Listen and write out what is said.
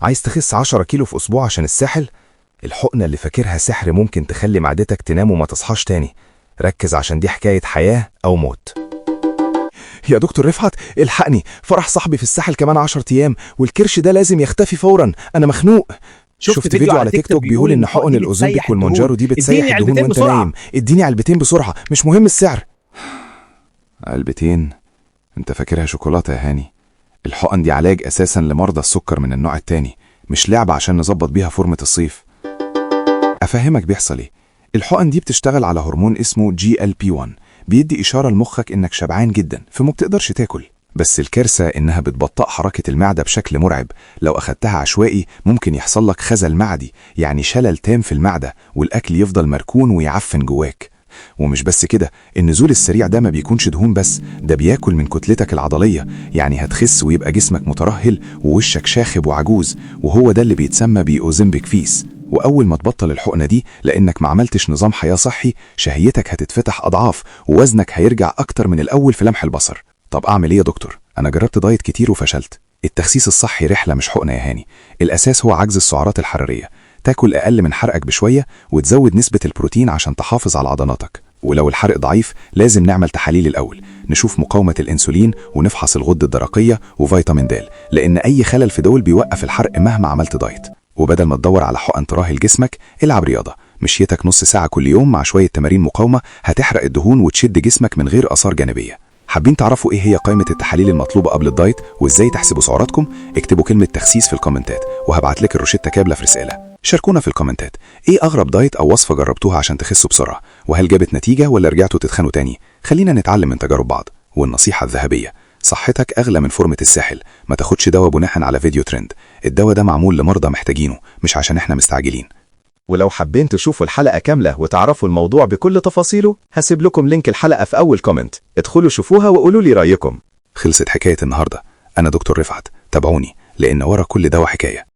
عايز تخس 10 كيلو في أسبوع عشان الساحل؟ الحقنة اللي فاكرها سحر ممكن تخلي معدتك تنام وما تصحاش تاني. ركز عشان دي حكاية حياة أو موت. يا دكتور رفعت الحقني، فرح صاحبي في الساحل كمان 10 أيام والكرش ده لازم يختفي فورا، أنا مخنوق. شفت فيديو على تيك توك بيقول إن حقن الأوزمبيك والمونجارو دي بتسيح الدهون وانت نايم. اديني علبتين بسرعة، مش مهم السعر. علبتين؟ انت فاكرها شوكولاتة يا هاني؟ الحقن دي علاج أساسا لمرضى السكر من النوع التاني، مش لعبة عشان نظبط بيها فورمة الصيف. أفهمك بيحصل ايه. الحقن دي بتشتغل على هرمون اسمه GLP-1، بيدي إشارة لمخك إنك شبعان جدا فما بتقدرش تاكل. بس الكارثة إنها بتبطئ حركة المعدة بشكل مرعب. لو أخدتها عشوائي ممكن يحصل لك خزل معدي، يعني شلل تام في المعدة، والأكل يفضل مركون ويعفن جواك. ومش بس كده، النزول السريع ده ما بيكونش دهون بس، ده بياكل من كتلتك العضلية، يعني هتخس ويبقى جسمك مترهل ووشك شاخب وعجوز، وهو ده اللي بيتسمى بأوزمبيك فيس. وأول ما تبطل الحقنة دي لأنك ما عملتش نظام حياة صحي، شهيتك هتتفتح أضعاف ووزنك هيرجع أكتر من الأول في لمح البصر. طب أعمل إيه يا دكتور؟ أنا جربت دايت كتير وفشلت. التخسيس الصحي رحلة مش حقنة يا هاني. الأساس هو عجز السعرات الحرارية، تاكل أقل من حرقك بشوية وتزود نسبة البروتين عشان تحافظ على عضلاتك. ولو الحرق ضعيف لازم نعمل تحاليل الأول، نشوف مقاومة الأنسولين ونفحص الغدة الدرقية وفيتامين د، لأن أي خلل في دول بيوقف الحرق مهما عملت دايت. وبدل ما تدور على حقن تراهي لجسمك، العب رياضة. مشيتك نص ساعة كل يوم مع شوية تمارين مقاومة هتحرق الدهون وتشد جسمك من غير آثار جانبية. حابين تعرفوا ايه هي قائمة التحاليل المطلوبة قبل الدايت وازاي تحسبوا سعراتكم؟ اكتبوا كلمة تخسيس في الكومنتات وهبعت لك الروشتة كاملة في رسالة. شاركونا في الكومنتات ايه اغرب دايت او وصفة جربتوها عشان تخسوا بسرعة، وهل جابت نتيجة ولا رجعتوا تتخنوا تاني؟ خلينا نتعلم من تجارب بعض. والنصيحة الذهبية: صحتك اغلى من فورمة الساحل. ما تاخدش دواء بناء على فيديو ترند، الدواء ده معمول لمرضى محتاجينه مش عشان احنا مستعجلين. ولو حابين تشوفوا الحلقة كاملة وتعرفوا الموضوع بكل تفاصيله، هسيب لكم لينك الحلقة في أول كومنت، ادخلوا شوفوها وقولوا لي رأيكم. خلصت حكاية النهاردة. أنا دكتور رفعت، تابعوني لأن ورا كل دواء حكاية.